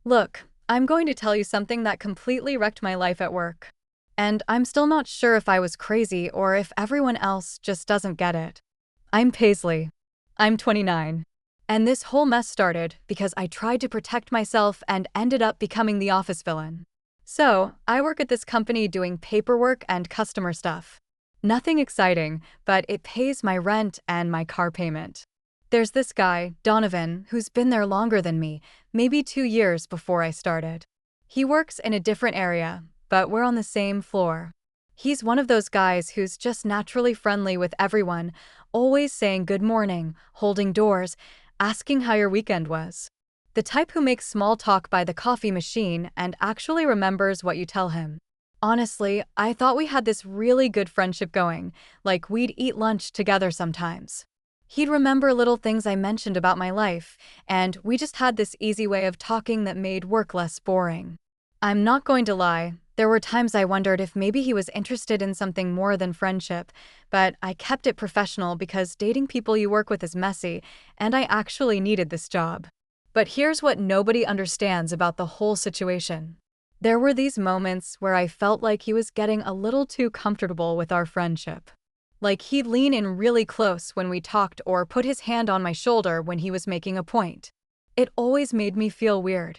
Look, I'm going to tell you something that completely wrecked my life at work. And I'm still not sure if I was crazy or if everyone else just doesn't get it. I'm Paisley. I'm 29. And this whole mess started because I tried to protect myself and ended up becoming the office villain. So, I work at this company doing paperwork and customer stuff. Nothing exciting, but it pays my rent and my car payment. There's this guy, Donovan, who's been there longer than me, maybe 2 years before I started. He works in a different area, but we're on the same floor. He's one of those guys who's just naturally friendly with everyone, always saying good morning, holding doors, asking how your weekend was. The type who makes small talk by the coffee machine and actually remembers what you tell him. Honestly, I thought we had this really good friendship going, like we'd eat lunch together sometimes. He'd remember little things I mentioned about my life, and we just had this easy way of talking that made work less boring. I'm not going to lie, there were times I wondered if maybe he was interested in something more than friendship, but I kept it professional because dating people you work with is messy, and I actually needed this job. But here's what nobody understands about the whole situation. There were these moments where I felt like he was getting a little too comfortable with our friendship. Like he'd lean in really close when we talked or put his hand on my shoulder when he was making a point. It always made me feel weird.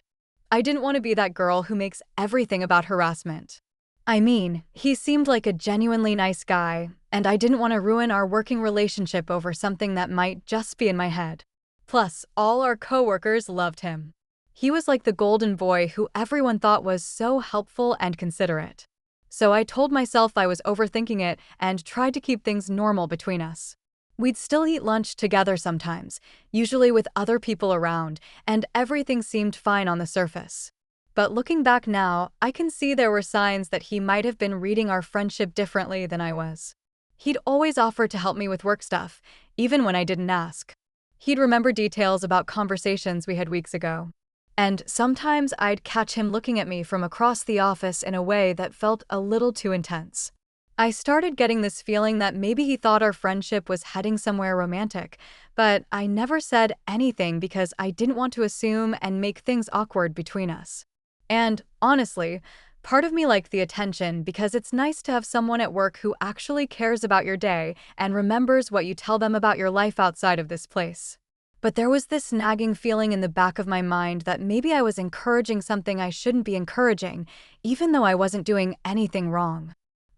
I didn't want to be that girl who makes everything about harassment. I mean, he seemed like a genuinely nice guy, and I didn't want to ruin our working relationship over something that might just be in my head. Plus, all our coworkers loved him. He was like the golden boy who everyone thought was so helpful and considerate. So I told myself I was overthinking it and tried to keep things normal between us. We'd still eat lunch together sometimes, usually with other people around, and everything seemed fine on the surface. But looking back now, I can see there were signs that he might have been reading our friendship differently than I was. He'd always offer to help me with work stuff, even when I didn't ask. He'd remember details about conversations we had weeks ago. And sometimes I'd catch him looking at me from across the office in a way that felt a little too intense. I started getting this feeling that maybe he thought our friendship was heading somewhere romantic, but I never said anything because I didn't want to assume and make things awkward between us. And, honestly, part of me liked the attention because it's nice to have someone at work who actually cares about your day and remembers what you tell them about your life outside of this place. But there was this nagging feeling in the back of my mind that maybe I was encouraging something I shouldn't be encouraging, even though I wasn't doing anything wrong.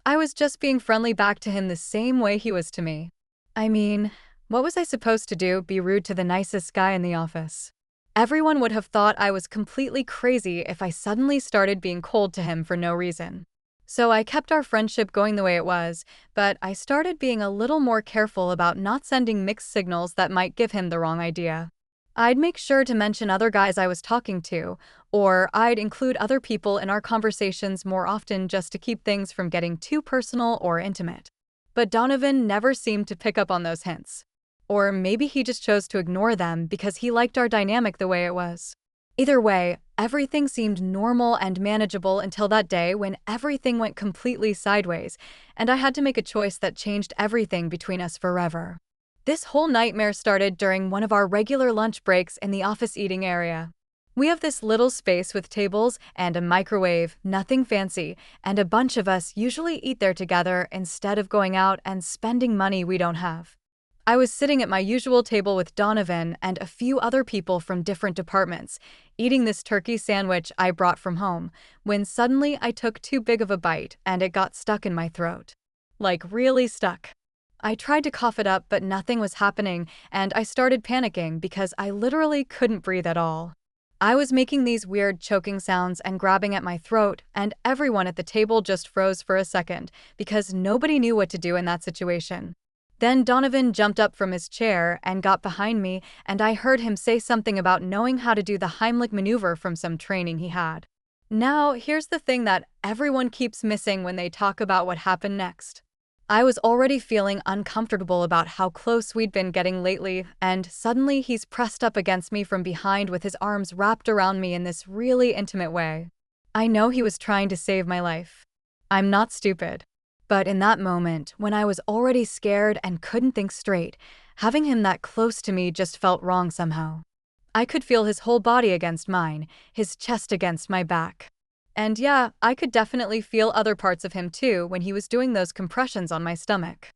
I was just being friendly back to him the same way he was to me. I mean, what was I supposed to do, be rude to the nicest guy in the office? Everyone would have thought I was completely crazy if I suddenly started being cold to him for no reason. So I kept our friendship going the way it was, but I started being a little more careful about not sending mixed signals that might give him the wrong idea. I'd make sure to mention other guys I was talking to, or I'd include other people in our conversations more often just to keep things from getting too personal or intimate. But Donovan never seemed to pick up on those hints. Or maybe he just chose to ignore them because he liked our dynamic the way it was. Either way, everything seemed normal and manageable until that day when everything went completely sideways, and I had to make a choice that changed everything between us forever. This whole nightmare started during one of our regular lunch breaks in the office eating area. We have this little space with tables and a microwave, nothing fancy, and a bunch of us usually eat there together instead of going out and spending money we don't have. I was sitting at my usual table with Donovan and a few other people from different departments, eating this turkey sandwich I brought from home, when suddenly I took too big of a bite and it got stuck in my throat. Like really stuck. I tried to cough it up, but nothing was happening, and I started panicking because I literally couldn't breathe at all. I was making these weird choking sounds and grabbing at my throat, and everyone at the table just froze for a second because nobody knew what to do in that situation. Then Donovan jumped up from his chair and got behind me, and I heard him say something about knowing how to do the Heimlich maneuver from some training he had. Now, here's the thing that everyone keeps missing when they talk about what happened next. I was already feeling uncomfortable about how close we'd been getting lately, and suddenly he's pressed up against me from behind with his arms wrapped around me in this really intimate way. I know he was trying to save my life. I'm not stupid. But in that moment, when I was already scared and couldn't think straight, having him that close to me just felt wrong somehow. I could feel his whole body against mine, his chest against my back. And yeah, I could definitely feel other parts of him too when he was doing those compressions on my stomach.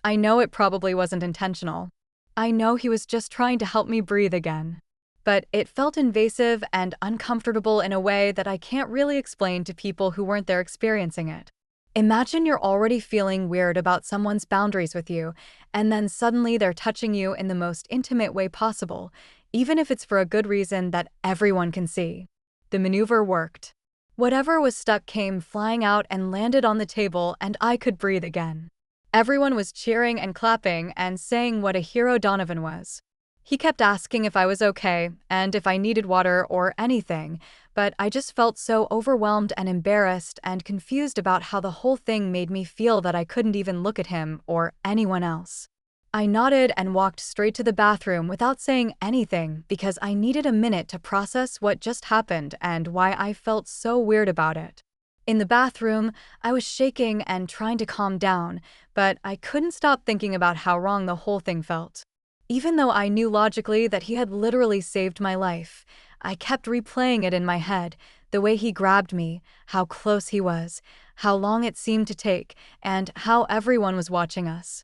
I know it probably wasn't intentional. I know he was just trying to help me breathe again. But it felt invasive and uncomfortable in a way that I can't really explain to people who weren't there experiencing it. Imagine you're already feeling weird about someone's boundaries with you, and then suddenly they're touching you in the most intimate way possible, even if it's for a good reason that everyone can see. The maneuver worked. Whatever was stuck came flying out and landed on the table, and I could breathe again. Everyone was cheering and clapping and saying what a hero Donovan was. He kept asking if I was okay and if I needed water or anything, but I just felt so overwhelmed and embarrassed and confused about how the whole thing made me feel that I couldn't even look at him or anyone else. I nodded and walked straight to the bathroom without saying anything because I needed a minute to process what just happened and why I felt so weird about it. In the bathroom, I was shaking and trying to calm down, but I couldn't stop thinking about how wrong the whole thing felt. Even though I knew logically that he had literally saved my life, I kept replaying it in my head, the way he grabbed me, how close he was, how long it seemed to take, and how everyone was watching us.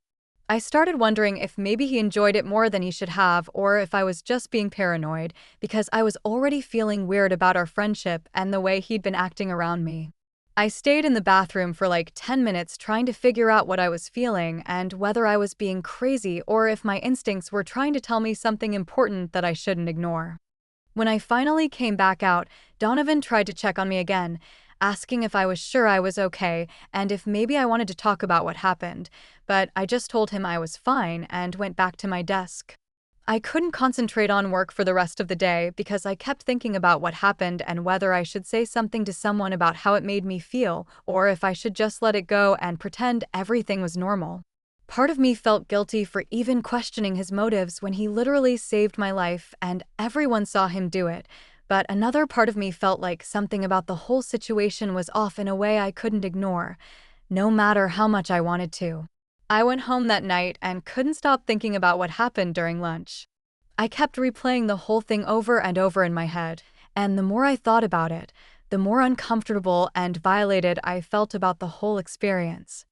I started wondering if maybe he enjoyed it more than he should have, or if I was just being paranoid, because I was already feeling weird about our friendship and the way he'd been acting around me. I stayed in the bathroom for like 10 minutes trying to figure out what I was feeling and whether I was being crazy or if my instincts were trying to tell me something important that I shouldn't ignore. When I finally came back out, Donovan tried to check on me again, asking if I was sure I was okay and if maybe I wanted to talk about what happened, but I just told him I was fine and went back to my desk. I couldn't concentrate on work for the rest of the day because I kept thinking about what happened and whether I should say something to someone about how it made me feel, or if I should just let it go and pretend everything was normal. Part of me felt guilty for even questioning his motives when he literally saved my life and everyone saw him do it, but another part of me felt like something about the whole situation was off in a way I couldn't ignore, no matter how much I wanted to. I went home that night and couldn't stop thinking about what happened during lunch. I kept replaying the whole thing over and over in my head, and the more I thought about it, the more uncomfortable and violated I felt about the whole experience.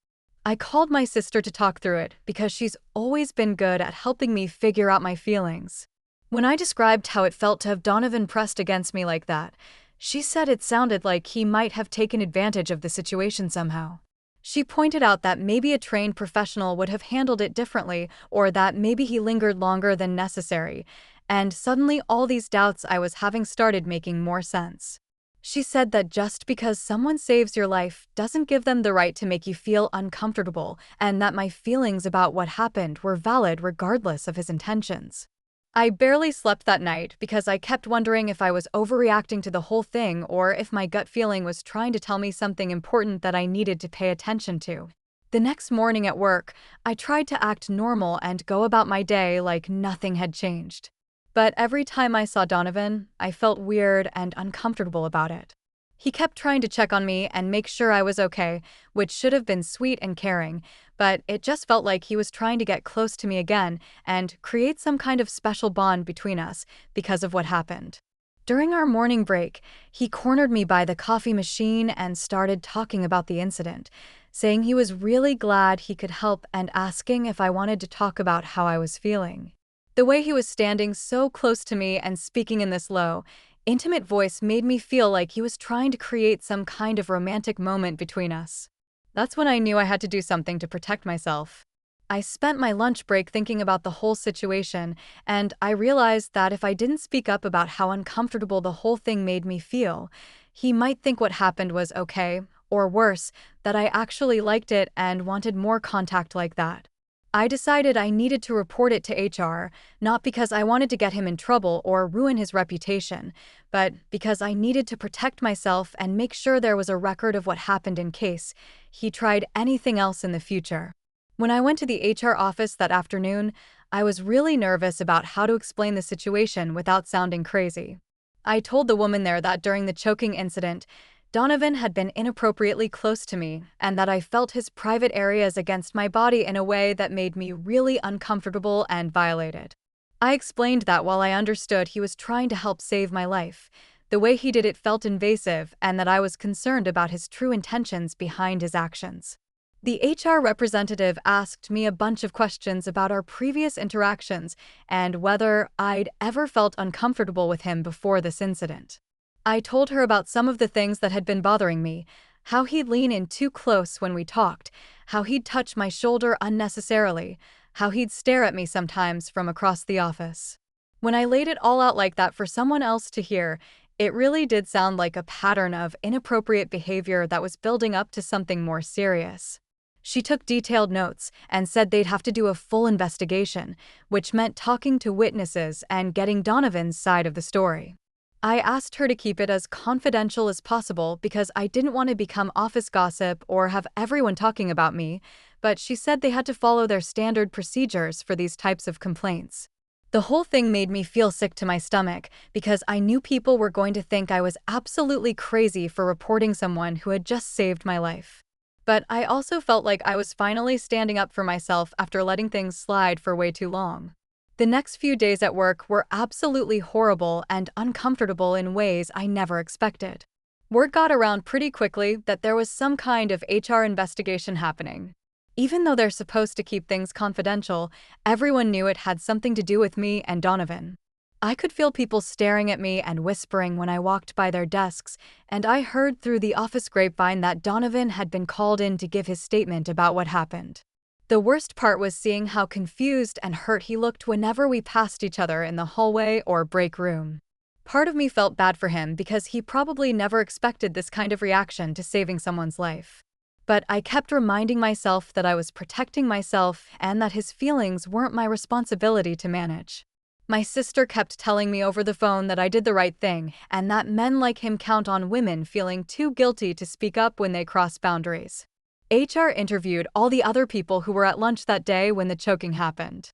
I called my sister to talk through it because she's always been good at helping me figure out my feelings. When I described how it felt to have Donovan pressed against me like that, she said it sounded like he might have taken advantage of the situation somehow. She pointed out that maybe a trained professional would have handled it differently, or that maybe he lingered longer than necessary, and suddenly all these doubts I was having started making more sense. She said that just because someone saves your life doesn't give them the right to make you feel uncomfortable, and that my feelings about what happened were valid regardless of his intentions. I barely slept that night because I kept wondering if I was overreacting to the whole thing or if my gut feeling was trying to tell me something important that I needed to pay attention to. The next morning at work, I tried to act normal and go about my day like nothing had changed. But every time I saw Donovan, I felt weird and uncomfortable about it. He kept trying to check on me and make sure I was okay, which should have been sweet and caring, but it just felt like he was trying to get close to me again and create some kind of special bond between us because of what happened. During our morning break, he cornered me by the coffee machine and started talking about the incident, saying he was really glad he could help and asking if I wanted to talk about how I was feeling. The way he was standing so close to me and speaking in this low, intimate voice made me feel like he was trying to create some kind of romantic moment between us. That's when I knew I had to do something to protect myself. I spent my lunch break thinking about the whole situation, and I realized that if I didn't speak up about how uncomfortable the whole thing made me feel, he might think what happened was okay, or worse, that I actually liked it and wanted more contact like that. I decided I needed to report it to HR, not because I wanted to get him in trouble or ruin his reputation, but because I needed to protect myself and make sure there was a record of what happened in case he tried anything else in the future. When I went to the HR office that afternoon, I was really nervous about how to explain the situation without sounding crazy. I told the woman there that during the choking incident, Donovan had been inappropriately close to me, and that I felt his private areas against my body in a way that made me really uncomfortable and violated. I explained that while I understood he was trying to help save my life, the way he did it felt invasive and that I was concerned about his true intentions behind his actions. The HR representative asked me a bunch of questions about our previous interactions and whether I'd ever felt uncomfortable with him before this incident. I told her about some of the things that had been bothering me, how he'd lean in too close when we talked, how he'd touch my shoulder unnecessarily, how he'd stare at me sometimes from across the office. When I laid it all out like that for someone else to hear, it really did sound like a pattern of inappropriate behavior that was building up to something more serious. She took detailed notes and said they'd have to do a full investigation, which meant talking to witnesses and getting Donovan's side of the story. I asked her to keep it as confidential as possible because I didn't want to become office gossip or have everyone talking about me, but she said they had to follow their standard procedures for these types of complaints. The whole thing made me feel sick to my stomach because I knew people were going to think I was absolutely crazy for reporting someone who had just saved my life. But I also felt like I was finally standing up for myself after letting things slide for way too long. The next few days at work were absolutely horrible and uncomfortable in ways I never expected. Word got around pretty quickly that there was some kind of HR investigation happening. Even though they're supposed to keep things confidential, everyone knew it had something to do with me and Donovan. I could feel people staring at me and whispering when I walked by their desks, and I heard through the office grapevine that Donovan had been called in to give his statement about what happened. The worst part was seeing how confused and hurt he looked whenever we passed each other in the hallway or break room. Part of me felt bad for him because he probably never expected this kind of reaction to saving someone's life. But I kept reminding myself that I was protecting myself and that his feelings weren't my responsibility to manage. My sister kept telling me over the phone that I did the right thing and that men like him count on women feeling too guilty to speak up when they cross boundaries. HR interviewed all the other people who were at lunch that day when the choking happened.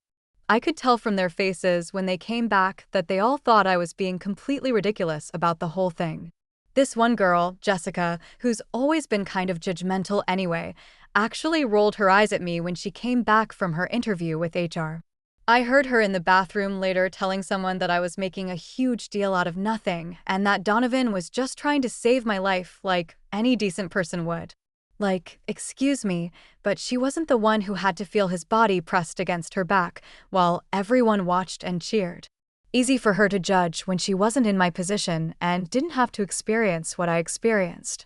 I could tell from their faces when they came back that they all thought I was being completely ridiculous about the whole thing. This one girl, Jessica, who's always been kind of judgmental anyway, actually rolled her eyes at me when she came back from her interview with HR. I heard her in the bathroom later telling someone that I was making a huge deal out of nothing and that Donovan was just trying to save my life like any decent person would. Like, excuse me, but she wasn't the one who had to feel his body pressed against her back while everyone watched and cheered. Easy for her to judge when she wasn't in my position and didn't have to experience what I experienced.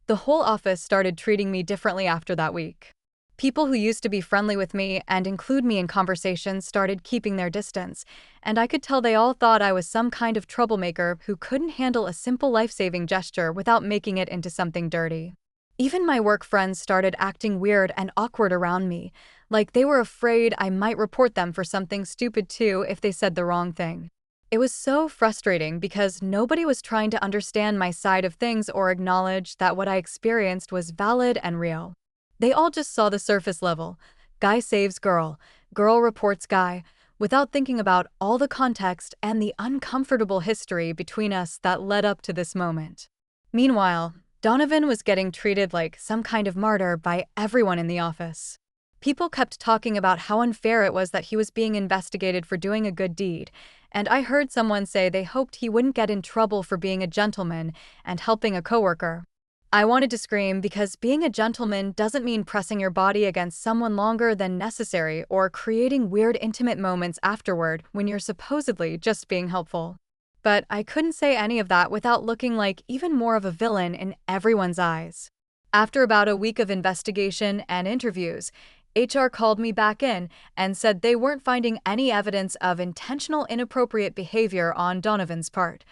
The whole office started treating me differently after that week. People who used to be friendly with me and include me in conversations started keeping their distance, and I could tell they all thought I was some kind of troublemaker who couldn't handle a simple life-saving gesture without making it into something dirty. Even my work friends started acting weird and awkward around me, like they were afraid I might report them for something stupid too if they said the wrong thing. It was so frustrating because nobody was trying to understand my side of things or acknowledge that what I experienced was valid and real. They all just saw the surface level. Guy saves girl, girl reports guy, without thinking about all the context and the uncomfortable history between us that led up to this moment. Meanwhile, Donovan was getting treated like some kind of martyr by everyone in the office. People kept talking about how unfair it was that he was being investigated for doing a good deed, and I heard someone say they hoped he wouldn't get in trouble for being a gentleman and helping a coworker. I wanted to scream because being a gentleman doesn't mean pressing your body against someone longer than necessary or creating weird intimate moments afterward when you're supposedly just being helpful. But I couldn't say any of that without looking like even more of a villain in everyone's eyes. After about a week of investigation and interviews, HR called me back in and said they weren't finding any evidence of intentional inappropriate behavior on Donovan's part,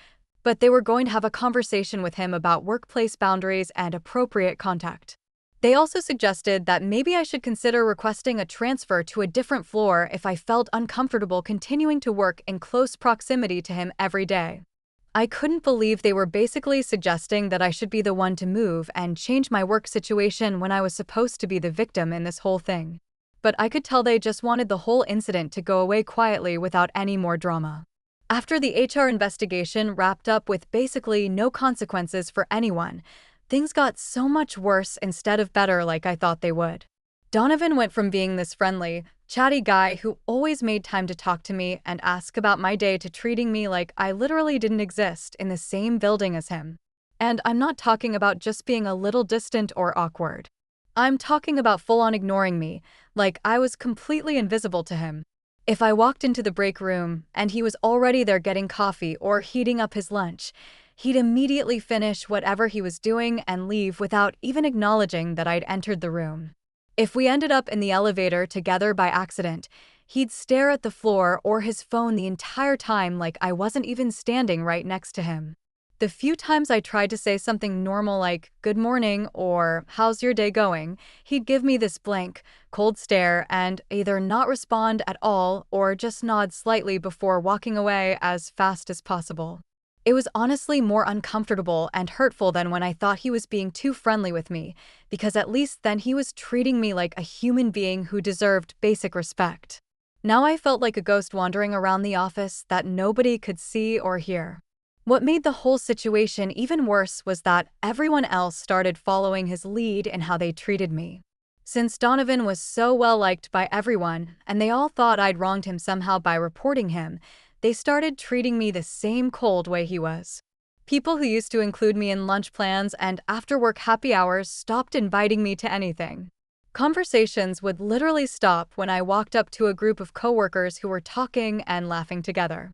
but they were going to have a conversation with him about workplace boundaries and appropriate contact. They also suggested that maybe I should consider requesting a transfer to a different floor if I felt uncomfortable continuing to work in close proximity to him every day. I couldn't believe they were basically suggesting that I should be the one to move and change my work situation when I was supposed to be the victim in this whole thing. But I could tell they just wanted the whole incident to go away quietly without any more drama. After the HR investigation wrapped up with basically no consequences for anyone, things got so much worse instead of better like I thought they would. Donovan went from being this friendly, chatty guy who always made time to talk to me and ask about my day to treating me like I literally didn't exist in the same building as him. And I'm not talking about just being a little distant or awkward. I'm talking about full-on ignoring me, like I was completely invisible to him. If I walked into the break room and he was already there getting coffee or heating up his lunch, he'd immediately finish whatever he was doing and leave without even acknowledging that I'd entered the room. If we ended up in the elevator together by accident, he'd stare at the floor or his phone the entire time like I wasn't even standing right next to him. The few times I tried to say something normal like, "Good morning," or "How's your day going?" he'd give me this blank, cold stare and either not respond at all or just nod slightly before walking away as fast as possible. It was honestly more uncomfortable and hurtful than when I thought he was being too friendly with me, because at least then he was treating me like a human being who deserved basic respect. Now I felt like a ghost wandering around the office that nobody could see or hear. What made the whole situation even worse was that everyone else started following his lead in how they treated me. Since Donovan was so well liked by everyone, and they all thought I'd wronged him somehow by reporting him, they started treating me the same cold way he was. People who used to include me in lunch plans and after-work happy hours stopped inviting me to anything. Conversations would literally stop when I walked up to a group of coworkers who were talking and laughing together.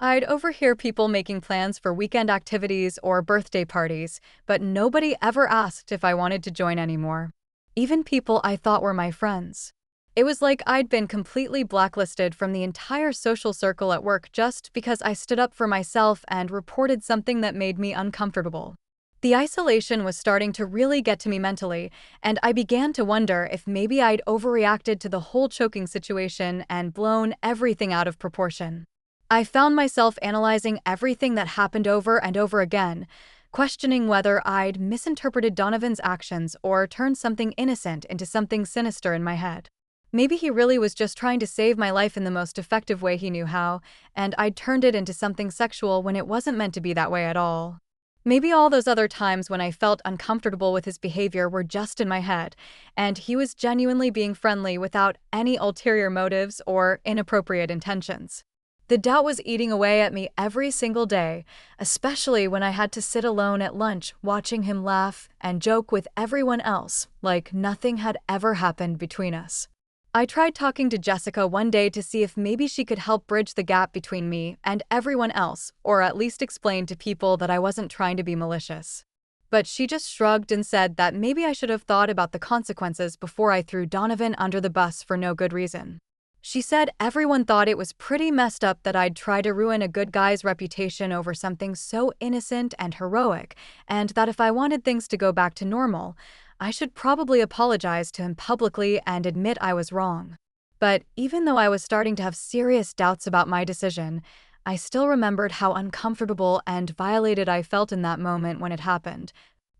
I'd overhear people making plans for weekend activities or birthday parties, but nobody ever asked if I wanted to join anymore. Even people I thought were my friends. It was like I'd been completely blacklisted from the entire social circle at work just because I stood up for myself and reported something that made me uncomfortable. The isolation was starting to really get to me mentally, and I began to wonder if maybe I'd overreacted to the whole choking situation and blown everything out of proportion. I found myself analyzing everything that happened over and over again, questioning whether I'd misinterpreted Donovan's actions or turned something innocent into something sinister in my head. Maybe he really was just trying to save my life in the most effective way he knew how, and I'd turned it into something sexual when it wasn't meant to be that way at all. Maybe all those other times when I felt uncomfortable with his behavior were just in my head, and he was genuinely being friendly without any ulterior motives or inappropriate intentions. The doubt was eating away at me every single day, especially when I had to sit alone at lunch watching him laugh and joke with everyone else like nothing had ever happened between us. I tried talking to Jessica one day to see if maybe she could help bridge the gap between me and everyone else, or at least explain to people that I wasn't trying to be malicious. But she just shrugged and said that maybe I should have thought about the consequences before I threw Donovan under the bus for no good reason. She said everyone thought it was pretty messed up that I'd try to ruin a good guy's reputation over something so innocent and heroic, and that if I wanted things to go back to normal, I should probably apologize to him publicly and admit I was wrong. But even though I was starting to have serious doubts about my decision, I still remembered how uncomfortable and violated I felt in that moment when it happened.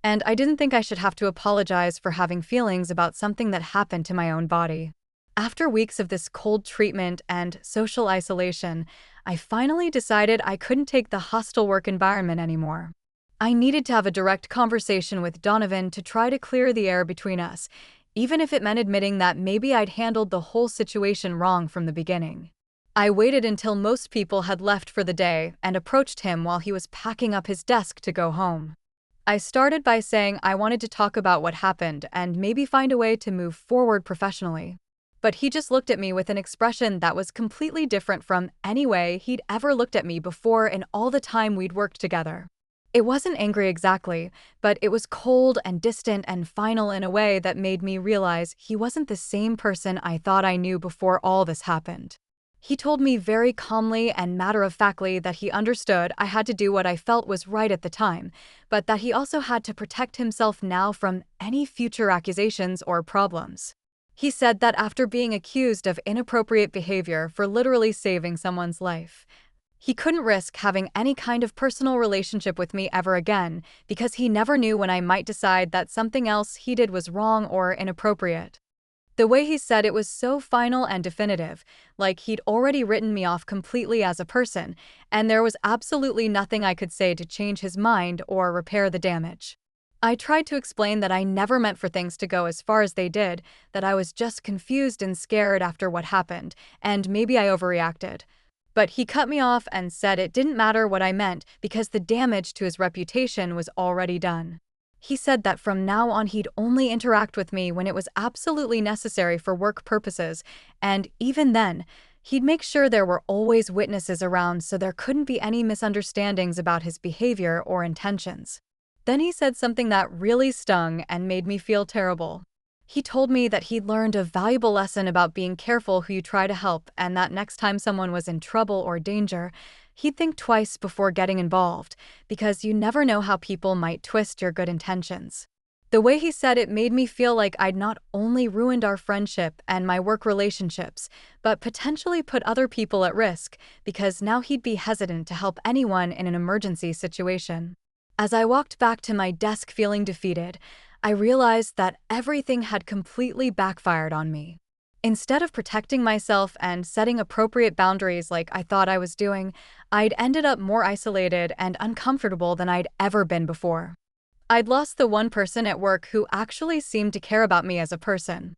And I didn't think I should have to apologize for having feelings about something that happened to my own body. After weeks of this cold treatment and social isolation, I finally decided I couldn't take the hostile work environment anymore. I needed to have a direct conversation with Donovan to try to clear the air between us, even if it meant admitting that maybe I'd handled the whole situation wrong from the beginning. I waited until most people had left for the day and approached him while he was packing up his desk to go home. I started by saying I wanted to talk about what happened and maybe find a way to move forward professionally. But he just looked at me with an expression that was completely different from any way he'd ever looked at me before in all the time we'd worked together. It wasn't angry exactly, but it was cold and distant and final in a way that made me realize he wasn't the same person I thought I knew before all this happened. He told me very calmly and matter-of-factly that he understood I had to do what I felt was right at the time, but that he also had to protect himself now from any future accusations or problems. He said that after being accused of inappropriate behavior for literally saving someone's life, he couldn't risk having any kind of personal relationship with me ever again because he never knew when I might decide that something else he did was wrong or inappropriate. The way he said it was so final and definitive, like he'd already written me off completely as a person, and there was absolutely nothing I could say to change his mind or repair the damage. I tried to explain that I never meant for things to go as far as they did, that I was just confused and scared after what happened, and maybe I overreacted. But he cut me off and said it didn't matter what I meant because the damage to his reputation was already done. He said that from now on he'd only interact with me when it was absolutely necessary for work purposes, and even then, he'd make sure there were always witnesses around so there couldn't be any misunderstandings about his behavior or intentions. Then he said something that really stung and made me feel terrible. He told me that he'd learned a valuable lesson about being careful who you try to help and that next time someone was in trouble or danger, he'd think twice before getting involved, because you never know how people might twist your good intentions. The way he said it made me feel like I'd not only ruined our friendship and my work relationships, but potentially put other people at risk, because now he'd be hesitant to help anyone in an emergency situation. As I walked back to my desk feeling defeated, I realized that everything had completely backfired on me. Instead of protecting myself and setting appropriate boundaries like I thought I was doing, I'd ended up more isolated and uncomfortable than I'd ever been before. I'd lost the one person at work who actually seemed to care about me as a person.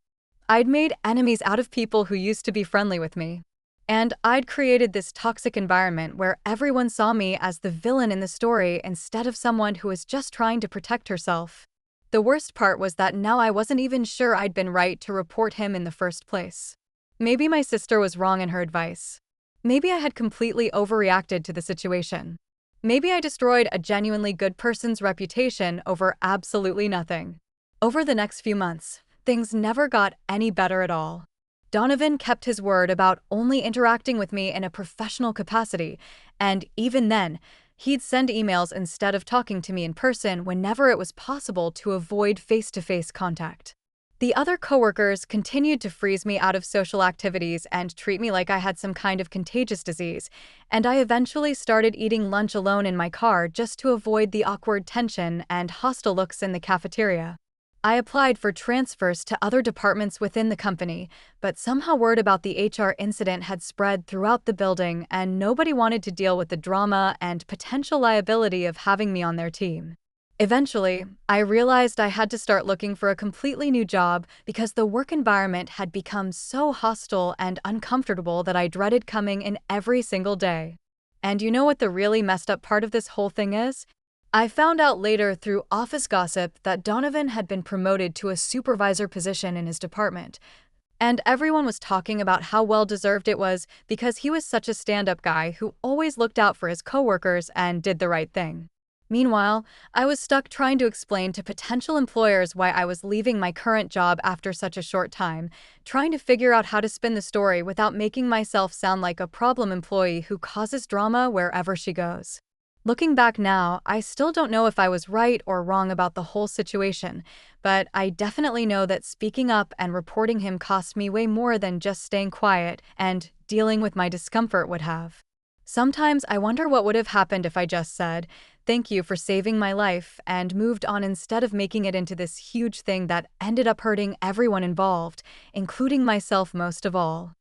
I'd made enemies out of people who used to be friendly with me. And I'd created this toxic environment where everyone saw me as the villain in the story instead of someone who was just trying to protect herself. The worst part was that now I wasn't even sure I'd been right to report him in the first place. Maybe my sister was wrong in her advice. Maybe I had completely overreacted to the situation. Maybe I destroyed a genuinely good person's reputation over absolutely nothing. Over the next few months, things never got any better at all. Donovan kept his word about only interacting with me in a professional capacity, and even then, he'd send emails instead of talking to me in person whenever it was possible to avoid face-to-face contact. The other coworkers continued to freeze me out of social activities and treat me like I had some kind of contagious disease, and I eventually started eating lunch alone in my car just to avoid the awkward tension and hostile looks in the cafeteria. I applied for transfers to other departments within the company, but somehow word about the HR incident had spread throughout the building and nobody wanted to deal with the drama and potential liability of having me on their team. Eventually, I realized I had to start looking for a completely new job because the work environment had become so hostile and uncomfortable that I dreaded coming in every single day. And you know what the really messed up part of this whole thing is? I found out later through office gossip that Donovan had been promoted to a supervisor position in his department, and everyone was talking about how well-deserved it was because he was such a stand-up guy who always looked out for his coworkers and did the right thing. Meanwhile, I was stuck trying to explain to potential employers why I was leaving my current job after such a short time, trying to figure out how to spin the story without making myself sound like a problem employee who causes drama wherever she goes. Looking back now, I still don't know if I was right or wrong about the whole situation, but I definitely know that speaking up and reporting him cost me way more than just staying quiet and dealing with my discomfort would have. Sometimes I wonder what would have happened if I just said, "Thank you for saving my life," and moved on instead of making it into this huge thing that ended up hurting everyone involved, including myself most of all.